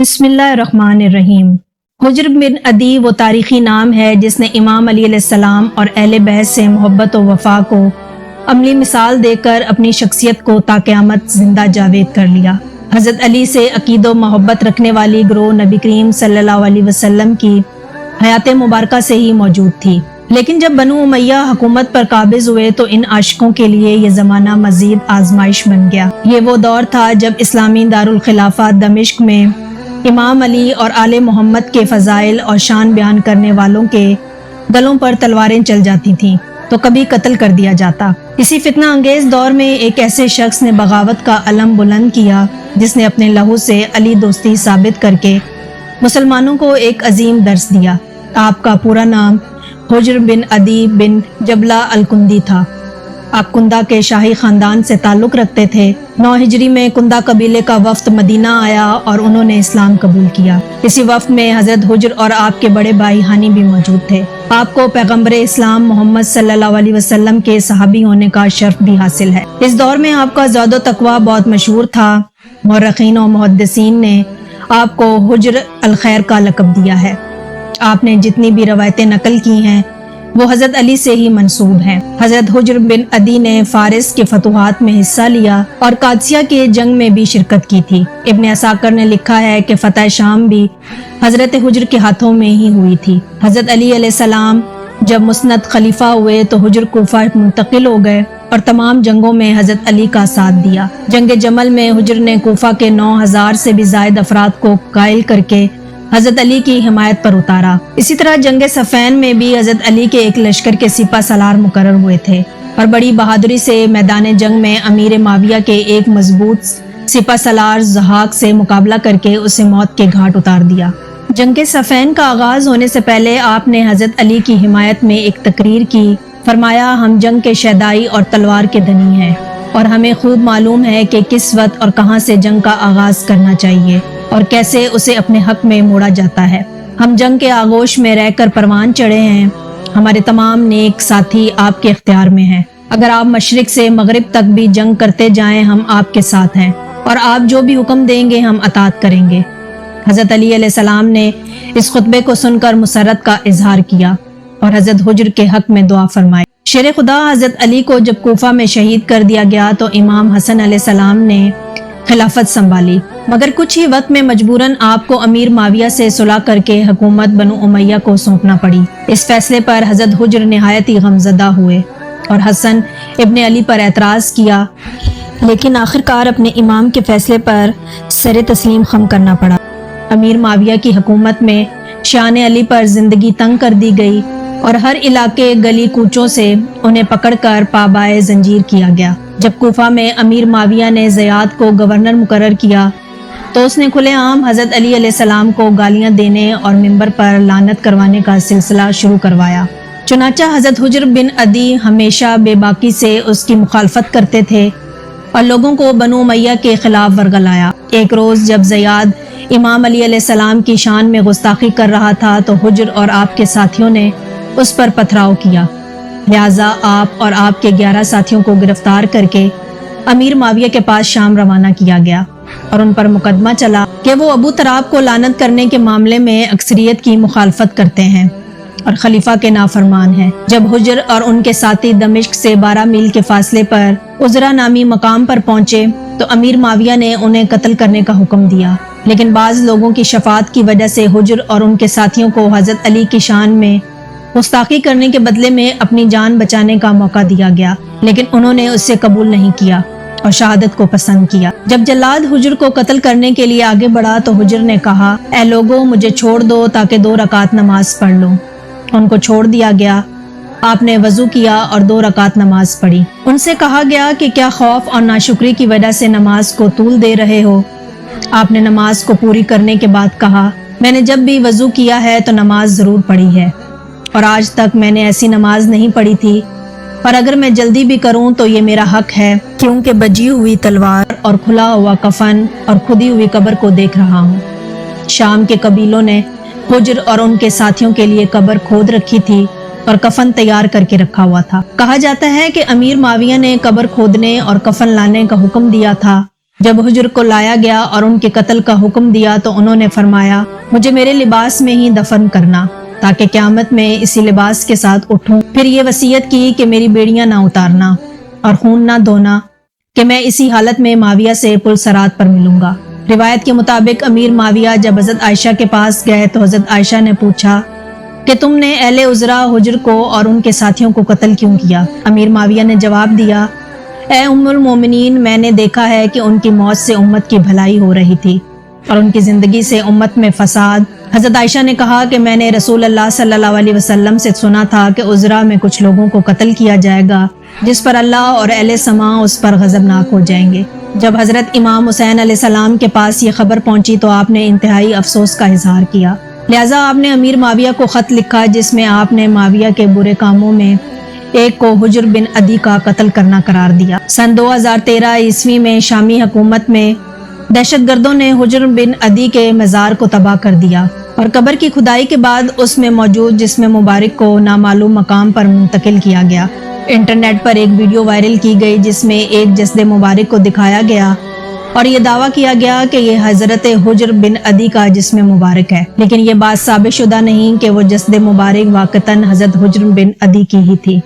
بسم اللہ الرحمن الرحیم۔ حجر بن عدی وہ تاریخی نام ہے جس نے امام علی علیہ السلام اور اہل بیت سے محبت و وفا کو عملی مثال دے کر اپنی شخصیت کو تا قیامت زندہ جاوید کر لیا۔ حضرت علی سے عقید و محبت رکھنے والی گروہ نبی کریم صلی اللہ علیہ وسلم کی حیات مبارکہ سے ہی موجود تھی، لیکن جب بنو امیہ حکومت پر قابض ہوئے تو ان عاشقوں کے لیے یہ زمانہ مزید آزمائش بن گیا۔ یہ وہ دور تھا جب اسلامی دارالخلافہ دمشق میں امام علی اور آل محمد کے فضائل اور شان بیان کرنے والوں کے گلوں پر تلواریں چل جاتی تھیں تو کبھی قتل کر دیا جاتا۔ اسی فتنہ انگیز دور میں ایک ایسے شخص نے بغاوت کا علم بلند کیا جس نے اپنے لہو سے علی دوستی ثابت کر کے مسلمانوں کو ایک عظیم درس دیا۔ آپ کا پورا نام حجر بن عدی بن جبلہ الکندی تھا۔ آپ کندہ کے شاہی خاندان سے تعلق رکھتے تھے۔ 9 ہجری میں کندہ قبیلے کا وفد مدینہ آیا اور انہوں نے اسلام قبول کیا۔ اسی وفد میں حضرت حجر اور آپ کے بڑے بھائی ہانی بھی موجود تھے۔ آپ کو پیغمبر اسلام محمد صلی اللہ علیہ وسلم کے صحابی ہونے کا شرف بھی حاصل ہے۔ اس دور میں آپ کا زہد و تقویٰ بہت مشہور تھا۔ مورخین و محدثین نے آپ کو حجر الخیر کا لقب دیا ہے۔ آپ نے جتنی بھی روایتیں نقل کی ہیں وہ حضرت علی سے ہی منسوب ہیں۔ حضرت حجر بن عدی نے فارس کے فتوحات میں حصہ لیا اور قادسیہ کے جنگ میں بھی شرکت کی تھی۔ ابن عساکر نے لکھا ہے کہ فتح شام بھی حضرت حجر کے ہاتھوں میں ہی ہوئی تھی۔ حضرت علی علیہ السلام جب مسند خلیفہ ہوئے تو حجر کوفہ منتقل ہو گئے اور تمام جنگوں میں حضرت علی کا ساتھ دیا۔ جنگ جمل میں حجر نے کوفہ کے 9000 سے بھی زائد افراد کو قائل کر کے حضرت علی کی حمایت پر اتارا۔ اسی طرح جنگ صفین میں بھی حضرت علی کے ایک لشکر کے سپہ سالار مقرر ہوئے تھے اور بڑی بہادری سے میدان جنگ میں امیر معاویہ کے ایک مضبوط سپہ سالار ضحاک سے مقابلہ کر کے اسے موت کے گھاٹ اتار دیا۔ جنگ صفین کا آغاز ہونے سے پہلے آپ نے حضرت علی کی حمایت میں ایک تقریر کی۔ فرمایا، ہم جنگ کے شیدائی اور تلوار کے دھنی ہیں اور ہمیں خوب معلوم ہے کہ کس وقت اور کہاں سے جنگ کا آغاز کرنا چاہیے اور کیسے اسے اپنے حق میں موڑا جاتا ہے۔ ہم جنگ کے آغوش میں رہ کر پروان چڑھے ہیں۔ ہمارے تمام نیک ساتھی آپ کے اختیار میں ہیں۔ اگر آپ مشرق سے مغرب تک بھی جنگ کرتے جائیں ہم آپ کے ساتھ ہیں اور آپ جو بھی حکم دیں گے ہم اطاعت کریں گے۔ حضرت علی علیہ السلام نے اس خطبے کو سن کر مسرت کا اظہار کیا اور حضرت حجر کے حق میں دعا فرمائی۔ شیر خدا حضرت علی کو جب کوفہ میں شہید کر دیا گیا تو امام حسن علیہ السلام نے خلافت سنبھالی، مگر کچھ ہی وقت میں مجبوراً آپ کو امیر معاویہ سے صلح کر کے حکومت بنو امیہ کو سونپنا پڑی۔ اس فیصلے پر حضرت حجر نہایت ہی غمزدہ ہوئے اور حسن ابن علی پر اعتراض کیا، لیکن آخرکار اپنے امام کے فیصلے پر سر تسلیم خم کرنا پڑا۔ امیر معاویہ کی حکومت میں شان علی پر زندگی تنگ کر دی گئی اور ہر علاقے گلی کوچوں سے انہیں پکڑ کر پابائے زنجیر کیا گیا۔ جب کوفہ میں امیر معاویہ نے زیاد کو گورنر مقرر کیا تو اس نے کھلے عام حضرت علی علیہ السلام کو گالیاں دینے اور منبر پر لعنت کروانے کا سلسلہ شروع کروایا۔ چنانچہ حضرت حجر بن عدی ہمیشہ بے باکی سے اس کی مخالفت کرتے تھے اور لوگوں کو بنو امیہ کے خلاف ورگلایا۔ ایک روز جب زیاد امام علی علیہ السلام کی شان میں گستاخی کر رہا تھا تو حجر اور آپ کے ساتھیوں نے اس پر پتھراؤ کیا، لہٰذا آپ اور آپ کے 11 ساتھیوں کو گرفتار کر کے امیر معاویہ کے پاس شام روانہ کیا گیا اور ان پر مقدمہ چلا کہ وہ ابو تراب کو لعنت کرنے کے معاملے میں اکثریت کی مخالفت کرتے ہیں اور خلیفہ کے نافرمان ہیں۔ جب حجر اور ان کے ساتھی دمشق سے 12 میل کے فاصلے پر عذرا نامی مقام پر پہنچے تو امیر معاویہ نے انہیں قتل کرنے کا حکم دیا، لیکن بعض لوگوں کی شفاعت کی وجہ سے حجر اور ان کے ساتھیوں کو حضرت علی کی شان میں گستاخی کرنے کے بدلے میں اپنی جان بچانے کا موقع دیا گیا، لیکن انہوں نے اس سے قبول نہیں کیا اور شہادت کو پسند کیا۔ جب جلاد حجر کو قتل کرنے کے لیے آگے بڑھا تو حجر نے کہا، اے لوگو مجھے چھوڑ دو تاکہ 2 رکعت نماز پڑھ لوں۔ ان کو چھوڑ دیا گیا۔ آپ نے وضو کیا اور 2 رکعت نماز پڑھی۔ ان سے کہا گیا کہ کیا خوف اور ناشکری کی وجہ سے نماز کو طول دے رہے ہو؟ آپ نے نماز کو پوری کرنے کے بعد کہا، میں نے جب بھی وضو کیا ہے تو نماز ضرور پڑھی ہے اور آج تک میں نے ایسی نماز نہیں پڑھی تھی، اور اگر میں جلدی بھی کروں تو یہ میرا حق ہے، کیونکہ بجی ہوئی تلوار اور کھلا ہوا کفن اور کھدی ہوئی قبر کو دیکھ رہا ہوں۔ شام کے قبیلوں نے حجر اور ان کے ساتھیوں کے لیے قبر کھود رکھی تھی اور کفن تیار کر کے رکھا ہوا تھا۔ کہا جاتا ہے کہ امیر معاویہ نے قبر کھودنے اور کفن لانے کا حکم دیا تھا، جب حجر کو لایا گیا اور ان کے قتل کا حکم دیا تو انہوں نے فرمایا مجھے میرے لباس میں ہی دفن کرنا تاکہ قیامت میں اسی لباس کے ساتھ اٹھوں۔ پھر یہ وصیت کی کہ میری بیڑیاں نہ اتارنا اور خون نہ دھونا، کہ میں اسی حالت میں معاویہ سے پل صراط پر ملوں گا۔ روایت کے مطابق امیر معاویہ جب حضرت عائشہ کے پاس گئے تو حضرت عائشہ نے پوچھا کہ تم نے اہل عذرا حجر کو اور ان کے ساتھیوں کو قتل کیوں کیا؟ امیر معاویہ نے جواب دیا اے ام المومنین، میں نے دیکھا ہے کہ ان کی موت سے امت کی بھلائی ہو رہی تھی اور ان کی زندگی سے امت میں فساد۔ حضرت عائشہ نے کہا کہ میں نے رسول اللہ صلی اللہ علیہ وسلم سے سنا تھا کہ عذرا میں کچھ لوگوں کو قتل کیا جائے گا جس پر اللہ اور اہل سماع اس پر غضبناک ہو جائیں گے۔ جب حضرت امام حسین علیہ السلام کے پاس یہ خبر پہنچی تو آپ نے انتہائی افسوس کا اظہار کیا، لہٰذا آپ نے امیر معاویہ کو خط لکھا جس میں آپ نے معاویہ کے برے کاموں میں ایک کو حجر بن عدی کا قتل کرنا قرار دیا۔ سن 2013 عیسوی میں شامی حکومت میں دہشت گردوں نے حجر بن عدی کے مزار کو تباہ کر دیا اور قبر کی کھدائی کے بعد اس میں موجود جسم مبارک کو نامعلوم مقام پر منتقل کیا گیا۔ انٹرنیٹ پر ایک ویڈیو وائرل کی گئی جس میں ایک جسد مبارک کو دکھایا گیا اور یہ دعویٰ کیا گیا کہ یہ حضرت حجر بن عدی کا جسم مبارک ہے، لیکن یہ بات ثابت شدہ نہیں کہ وہ جسد مبارک واقعتاً حضرت حجر بن عدی کی ہی تھی۔